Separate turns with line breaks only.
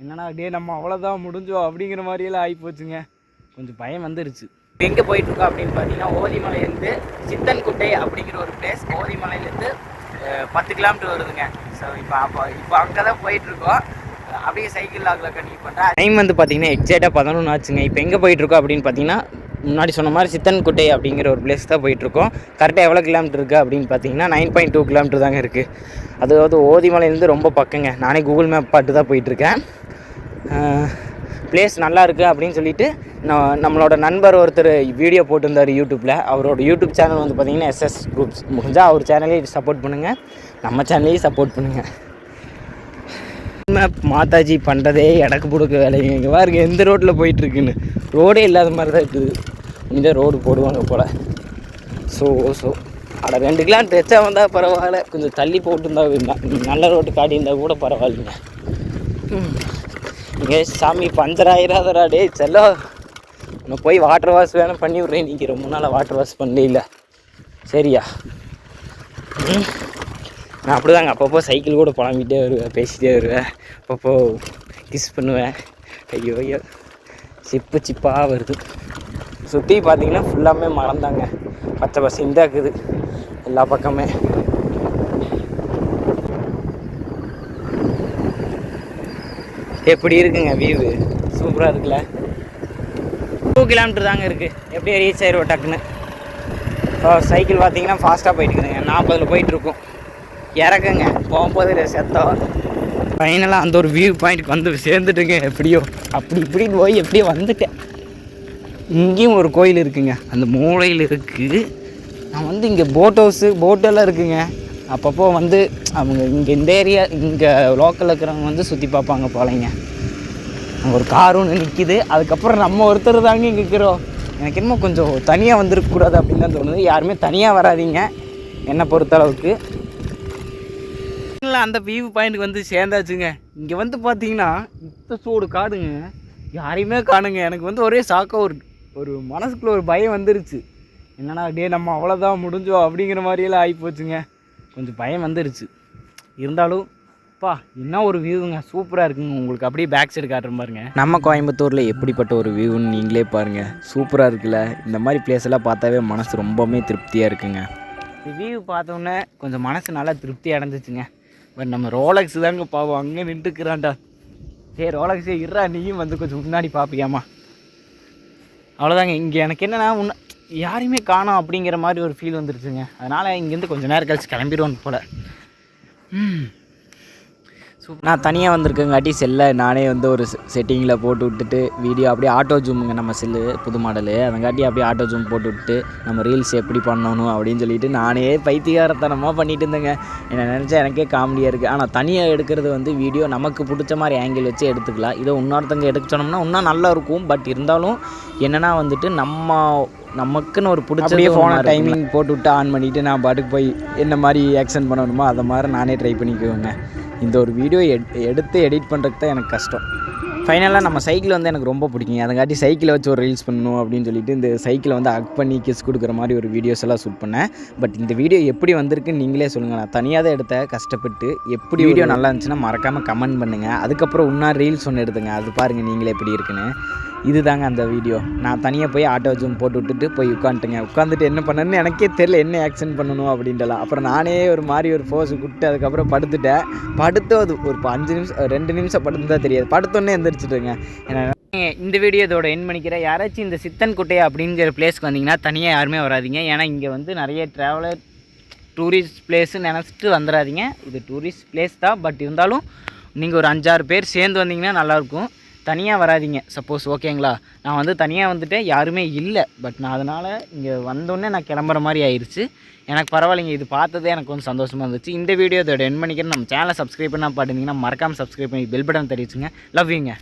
என்னன்னா டே நம்ம அவ்வளோதான் முடிஞ்சோம் அப்படிங்கிற மாதிரியெல்லாம் ஆகிப்போச்சுங்க. கொஞ்சம் பயம் வந்துருச்சு. எங்கே போயிட்டுருக்கோம் அப்படின்னு பார்த்தீங்கன்னா, ஓதிமலையிலேருந்து சித்தன்குட்டை அப்படிங்கிற ஒரு பிளேஸ். ஓதிமலையிலேருந்து 10 கிலோமீட்டர் வருதுங்க. ஸோ இப்போ அங்கே தான் போயிட்டுருக்கோம். அப்படியே சைக்கிள் லாகில் கண்டினியூ பண்ணுறேன். டைம் வந்து பார்த்தீங்கன்னா எக்ஸாக்டாக 11 ஆச்சுங்க. இப்போ எங்கே போயிட்டுருக்கோம் அப்படின்னு பார்த்தீங்கன்னா, முன்னாடி சொன்ன மாதிரி சித்தன்குட்டை அப்படிங்கிற ஒரு பிளேஸ் தான் போயிட்டுருக்கோம். கரெக்டாக எவ்வளோ கிலோமீட்டர் இருக்குது அப்படின்னு பார்த்தீங்கன்னா 9.2 கிலோமீட்டர் தாங்க இருக்குது. அதாவது ஓதிமலையிலேருந்து ரொம்ப பக்கங்க. நானே கூகுள் மேப் பார்த்து தான் போயிட்டுருக்கேன். பிளேஸ் நல்லா இருக்குது அப்படின்னு சொல்லிட்டு நம்மளோட நண்பர் ஒருத்தர் வீடியோ போட்டிருந்தார் யூடியூப்பில். அவரோட யூடியூப் சேனல் வந்து பார்த்திங்கன்னா SS குரூப்ஸ். முடிஞ்சால் அவர் சேனலையும் சப்போர்ட் பண்ணுங்கள், நம்ம சேனலையும் சப்போர்ட் பண்ணுங்கள். மேப் மாதாஜி பண்ணுறதே எனக்கு பிடிக்க வேலைங்க. இங்கே பாருங்க எந்த ரோட்டில் போயிட்டுருக்குன்னு. ரோடே இல்லாத மாதிரி தான் இருக்குது. இந்த ரோடு போடுவாங்க போல். ஸோ அட 2 கிலோமீட்டர் எச்சா வந்தால் பரவாயில்ல. கொஞ்சம் தள்ளி போட்டுருந்தா நல்ல ரோட்டு காட்டியிருந்தால் கூட பரவாயில்லைங்க. இங்கே சாமி பஞ்சர் ஆயிராதரா டே செல்லோ. நான் போய் வாட்டர் வாஷ் வேணும் பண்ணி விட்றேன். நீங்கள் ரொம்ப நாளாக வாட்டர் வாஷ் பண்ணல சரியா? நான் அப்படி தாங்க அப்பப்போ சைக்கிள் கூட புலம்பிகிட்டே வருவேன், பேசிகிட்டே வருவேன், அப்பப்போ கிஸ் பண்ணுவேன். ஐயோ சிப்பாக வருது. சுற்றி பார்த்தீங்கன்னா ஃபுல்லாமே மறந்தாங்க, பச்சை பசையாக இருக்குது எல்லா பக்கமே. எப்படி இருக்குங்க வியூவு? சூப்பராக இருக்குல்ல. 2 கிலோமீட்டர் தாங்க இருக்குது. எப்படியே ரீச் ஆயிடுவோம் டக்குன்னு. சைக்கிள் பார்த்தீங்கன்னா ஃபாஸ்ட்டாக போயிட்டுருக்குதுங்க. 40 போயிட்டுருக்கோம். இறக்குங்க போகும்போது செத்தோம். ஃபைனலாக அந்த ஒரு வியூ பாயிண்ட்டுக்கு வந்து சேர்ந்துட்டுங்க. எப்படியோ இப்படின்னு போய் எப்படியோ வந்துட்டேன். இங்கேயும் ஒரு கோயில் இருக்குங்க, அந்த மூலையில் இருக்குது. நான் வந்து இங்கே போட்டெல்லாம் இருக்குங்க. அப்பப்போ வந்து அவங்க இங்கே இந்த ஏரியா இங்கே லோக்கலில் இருக்கிறவங்க வந்து சுற்றி பார்ப்பாங்க போலைங்க. அங்கே ஒரு கார் ஒன்று நிற்கிது. அதுக்கப்புறம் நம்ம ஒருத்தர் தாங்க இங்கே இருக்கிறோம். எனக்கு என்னமோ கொஞ்சம் தனியாக வந்துருக்கக்கூடாது அப்படின்னு தான் தோணுது. யாருமே தனியாக வராதிங்க என்னை பொறுத்தளவுக்கு. அந்த வியூ பாயிண்ட்டுக்கு வந்து சேர்ந்தாச்சுங்க. இங்கே வந்து பார்த்தீங்கன்னா இந்த சூடு காடுங்க, யாரையுமே காணுங்க. எனக்கு வந்து ஒரே சாக்காக ஒரு மனசுக்குள்ளே ஒரு பயம் வந்துருச்சு. என்னன்னா டே நம்ம அவ்வளோதான் முடிஞ்சோம் அப்படிங்கிற மாதிரியெல்லாம் ஆகிப்போச்சுங்க. கொஞ்சம் பயம் வந்துருச்சு. இருந்தாலும் என்ன ஒரு வியூங்க, சூப்பராக இருக்குங்க. உங்களுக்கு அப்படியே பேக் சைடு காட்டுற பாருங்க. நம்ம கோயம்புத்தூரில் எப்படிப்பட்ட ஒரு வியூன்னு நீங்களே பாருங்கள். சூப்பராக இருக்குல்ல. இந்த மாதிரி பிளேஸ் எல்லாம் பார்த்தாவே மனசு ரொம்பவுமே திருப்தியாக இருக்குங்க. வியூ பார்த்தோன்னே கொஞ்சம் மனசு நல்லா திருப்தி அடைஞ்சிச்சுங்க. பட் நம்ம ரோலக்ஸ் தாங்க பாவம் அங்கே நின்றுக்குறான்டா. சரி ரோலக்ஸே இருறா, நீயும் வந்து கொஞ்சம் முன்னாடி பார்ப்பியாமா. அவ்வளோதாங்க. இங்கே எனக்கு என்னென்னா யாரையுமே காணோம் அப்படிங்கிற மாதிரி ஒரு ஃபீல் வந்துருச்சுங்க. அதனால் இங்கேருந்து கொஞ்சம் நேரம் கழிச்சு கிளம்பிடுவோம் போல். நான் தனியாக வந்திருக்கேங்காட்டி செல்லை நானே வந்து ஒரு செட்டிங்கில் போட்டு விட்டுட்டு வீடியோ அப்படியே ஆட்டோ ஜூமுங்க, நம்ம செல்லு புது மாடலு, அதங்காட்டி அப்படியே ஆட்டோ ஜூம் போட்டு விட்டு நம்ம ரீல்ஸ் எப்படி பண்ணணும் அப்படின்னு சொல்லிட்டு நானே பைத்தியகாரத்தனமாக பண்ணிட்டு இருந்தேங்க. என்னை நினச்சா எனக்கே காமெடியாக இருக்குது. ஆனால் தனியாக எடுக்கிறது வந்து வீடியோ நமக்கு பிடிச்ச மாதிரி ஆங்கிள் வச்சு எடுத்துக்கலாம். இதை இன்னொருத்தங்க எடுக்க சொன்னோம்னா இன்னும் நல்லா இருக்கும். பட் இருந்தாலும் என்னென்னா வந்துட்டு நமக்குன்னு ஒரு பிடிச்ச ஃபோனை டைமிங் போட்டு விட்டு ஆன் பண்ணிவிட்டு நான் பாட்டுக்கு போய் என்ன மாதிரி ஆக்ஷன் பண்ணணுமோ அதை மாதிரி நானே ட்ரை பண்ணிக்குவேங்க. இந்த ஒரு வீடியோ எடுத்து எடிட் பண்ணுறதுக்கு தான் எனக்கு கஷ்டம். ஃபைனலாக நம்ம சைக்கிள் வந்து எனக்கு ரொம்ப பிடிக்குங்க. அதங்காட்டி சைக்கிளை வச்சு ஒரு ரீல்ஸ் பண்ணணும் அப்படின்னு சொல்லிட்டு இந்த சைக்கிளை வந்து ஹக் பண்ணி கிஸ் கொடுக்குற மாதிரி ஒரு வீடியோஸ் எல்லாம் ஷூட் பண்ணேன். பட் இந்த வீடியோ எப்படி வந்திருக்குன்னு நீங்களே சொல்லுங்கள். நான் தனியாக தான் எடுத்தேன் கஷ்டப்பட்டு. எப்படி வீடியோ நல்லா இருந்துச்சுன்னா மறக்காமல் கமெண்ட் பண்ணுங்கள். அதுக்கப்புறம் இன்னொரு ரீல்ஸ் ஒன்று எடுத்துங்க, அது பாருங்கள் நீங்களே எப்படி இருக்குன்னு. இது தாங்க அந்த வீடியோ. நான் தனியாக போய் ஆட்டோ ஜூம் போட்டு விட்டுட்டு போய் உட்காந்துட்டு என்ன பண்ணணுன்னு எனக்கே தெரியல, என்ன ஆக்ஷன் பண்ணணும் அப்படின்ட்டுலாம். அப்புறம் நானே ஒரு மாதிரி ஒரு போஸ் கொடுத்து அதுக்கப்புறம் படுத்து அது ஒரு 5 நிமிஷம் 2 நிமிஷம் படுத்து தான் தெரியாது, படுத்தோன்னே எந்திரிச்சிட்டுங்க. ஏன்னா இந்த வீடியோ இதோட என் பண்ணிக்கிறேன். யாராச்சும் இந்த சித்தன்குட்டை அப்படிங்கிற பிளேஸ்க்கு வந்தீங்கன்னா தனியாக யாருமே வராதிங்க. ஏன்னா இங்கே வந்து நிறைய ட்ராவலர் டூரிஸ்ட் பிளேஸ்ன்னு நினச்சிட்டு வந்துடாதீங்க. இது டூரிஸ்ட் பிளேஸ் தான். பட் இருந்தாலும் நீங்கள் ஒரு 5-6 பேர் சேர்ந்து வந்தீங்கன்னா நல்லாயிருக்கும். தனியாக வராதிங்க சப்போஸ். ஓகேங்களா? நான் வந்து தனியாக வந்துட்டேன், யாருமே இல்லை. பட் நான் அதனால் இங்கே வந்தோடனே நான் கிளம்புற மாதிரி ஆயிடுச்சு. எனக்கு பரவாயில்லைங்க, இது பார்த்ததே எனக்கு கொஞ்சம் சந்தோஷமாக இருந்துச்சு. இந்த வீடியோ இதோட என் பண்ணிக்கிறேன். நம்ம சேனலை சப்ஸ்கிரைப் பண்ணால் பாட்டுங்கன்னா மறக்காமல் சப்ஸ்கிரைப் பண்ணி பெல் பட்டன் தெரிவிச்சுங்க. லவ் யூங்க.